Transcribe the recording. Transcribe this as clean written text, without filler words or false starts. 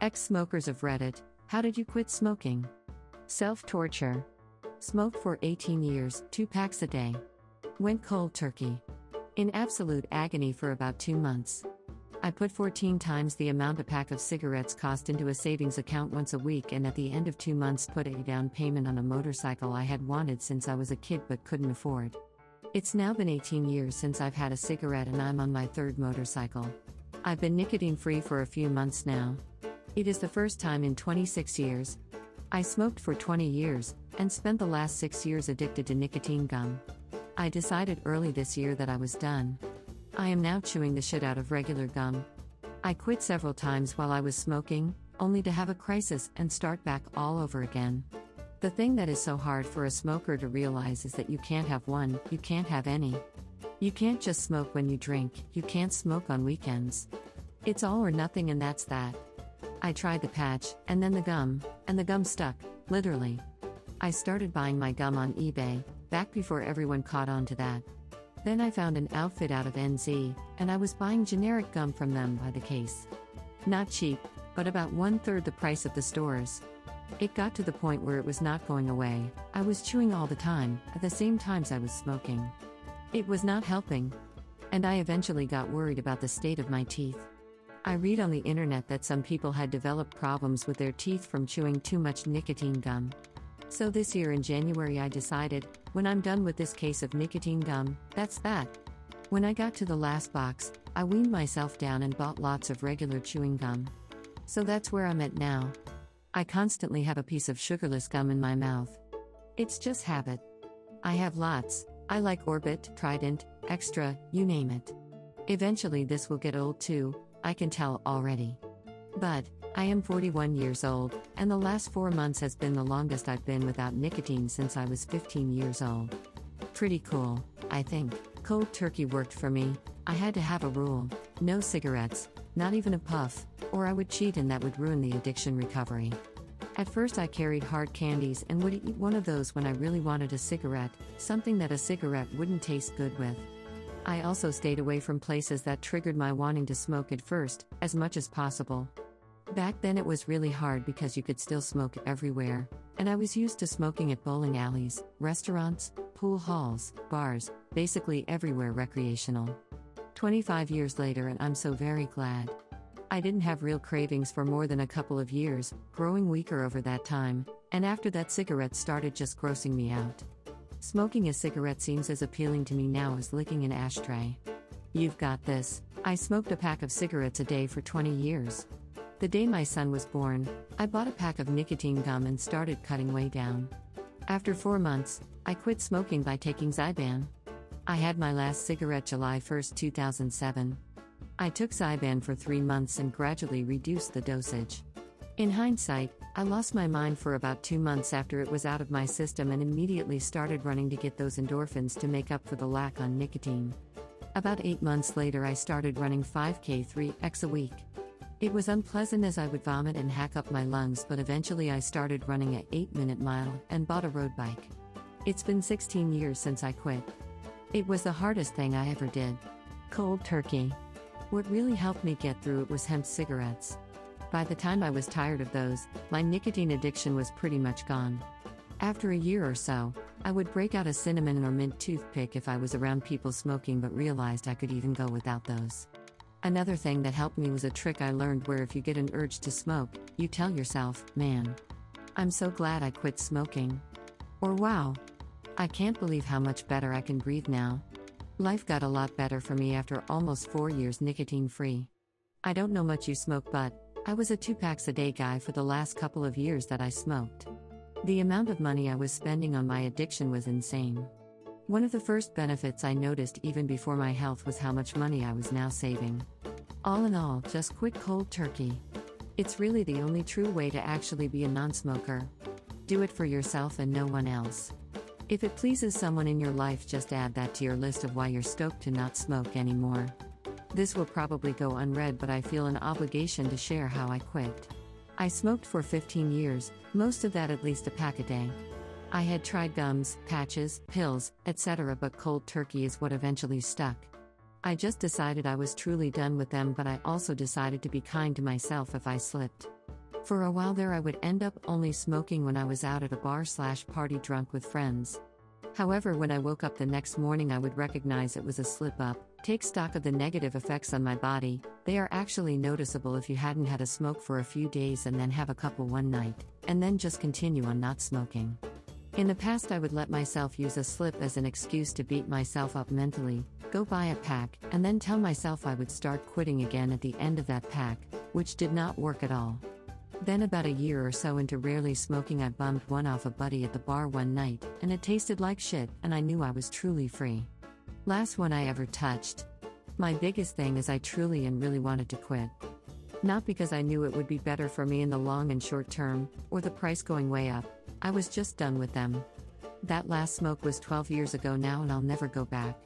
Ex-smokers of Reddit, how did you quit smoking? Self-torture. Smoked for 18 years, 2 packs a day. Went cold turkey. In absolute agony for about 2 months. I put 14 times the amount a pack of cigarettes cost into a savings account once a week, and at the end of 2 months put a down payment on a motorcycle I had wanted since I was a kid but couldn't afford. It's now been 18 years since I've had a cigarette and I'm on my 3rd motorcycle. I've been nicotine-free for a few months now. It is the first time in 26 years. I smoked for 20 years, and spent the last 6 years addicted to nicotine gum. I decided early this year that I was done. I am now chewing the shit out of regular gum. I quit several times while I was smoking, only to have a crisis and start back all over again. The thing that is so hard for a smoker to realize is that you can't have one, you can't have any. You can't just smoke when you drink, you can't smoke on weekends. It's all or nothing, and that's that. I tried the patch, and then the gum, and the gum stuck, literally. I started buying my gum on eBay, back before everyone caught on to that. Then I found an outfit out of NZ, and I was buying generic gum from them by the case. Not cheap, but about 1/3 the price of the stores. It got to the point where it was not going away. I was chewing all the time, at the same times I was smoking. It was not helping. And I eventually got worried about the state of my teeth. I read on the internet that some people had developed problems with their teeth from chewing too much nicotine gum. So this year in January I decided, when I'm done with this case of nicotine gum, that's that. When I got to the last box, I weaned myself down and bought lots of regular chewing gum. So that's where I'm at now. I constantly have a piece of sugarless gum in my mouth. It's just habit. I have lots. I like Orbit, Trident, Extra, you name it. Eventually this will get old too, I can tell already. But, I am 41 years old, and the last 4 months has been the longest I've been without nicotine since I was 15 years old. Pretty cool, I think. Cold turkey worked for me. I had to have a rule: no cigarettes, not even a puff, or I would cheat and that would ruin the addiction recovery. At first I carried hard candies and would eat one of those when I really wanted a cigarette, something that a cigarette wouldn't taste good with. I also stayed away from places that triggered my wanting to smoke at first, as much as possible. Back then it was really hard because you could still smoke everywhere, and I was used to smoking at bowling alleys, restaurants, pool halls, bars, basically everywhere recreational. 25 years later, and I'm so very glad. I didn't have real cravings for more than a couple of years, growing weaker over that time, and after that cigarettes started just grossing me out. Smoking a cigarette seems as appealing to me now as licking an ashtray. You've got this. I smoked a pack of cigarettes a day for 20 years. The day my son was born, I bought a pack of nicotine gum and started cutting way down. After 4 months, I quit smoking by taking Zyban. I had my last cigarette July 1, 2007. I took Zyban for 3 months and gradually reduced the dosage. In hindsight, I lost my mind for about 2 months after it was out of my system and immediately started running to get those endorphins to make up for the lack on nicotine. About 8 months later I started running 5K 3x a week. It was unpleasant as I would vomit and hack up my lungs, but eventually I started running a 8-minute mile and bought a road bike. It's been 16 years since I quit. It was the hardest thing I ever did. Cold turkey. What really helped me get through it was hemp cigarettes. By the time I was tired of those, my nicotine addiction was pretty much gone. After a year or so, I would break out a cinnamon or mint toothpick if I was around people smoking, but realized I could even go without those. Another thing that helped me was a trick I learned where if you get an urge to smoke, you tell yourself, "Man, I'm so glad I quit smoking." Or "Wow, I can't believe how much better I can breathe now." Life got a lot better for me after almost 4 years nicotine-free. I don't know much you smoke, but I was a 2 packs a day guy for the last couple of years that I smoked. The amount of money I was spending on my addiction was insane. One of the first benefits I noticed even before my health was how much money I was now saving. All in all, just quit cold turkey. It's really the only true way to actually be a non-smoker. Do it for yourself and no one else. If it pleases someone in your life, just add that to your list of why you're stoked to not smoke anymore. This will probably go unread, but I feel an obligation to share how I quit. I smoked for 15 years, most of that at least a pack a day. I had tried gums, patches, pills, etc., but cold turkey is what eventually stuck. I just decided I was truly done with them, but I also decided to be kind to myself if I slipped. For a while there, I would end up only smoking when I was out at a bar/party drunk with friends. However, when I woke up the next morning, I would recognize it was a slip up, take stock of the negative effects on my body. They are actually noticeable if you hadn't had a smoke for a few days and then have a couple one night, and then just continue on not smoking. In the past, I would let myself use a slip as an excuse to beat myself up mentally, go buy a pack, and then tell myself I would start quitting again at the end of that pack, which did not work at all. Then about a year or so into rarely smoking, I bummed one off a buddy at the bar one night, and it tasted like shit, and I knew I was truly free. Last one I ever touched. My biggest thing is I truly and really wanted to quit. Not because I knew it would be better for me in the long and short term, or the price going way up. I was just done with them. That last smoke was 12 years ago now, and I'll never go back.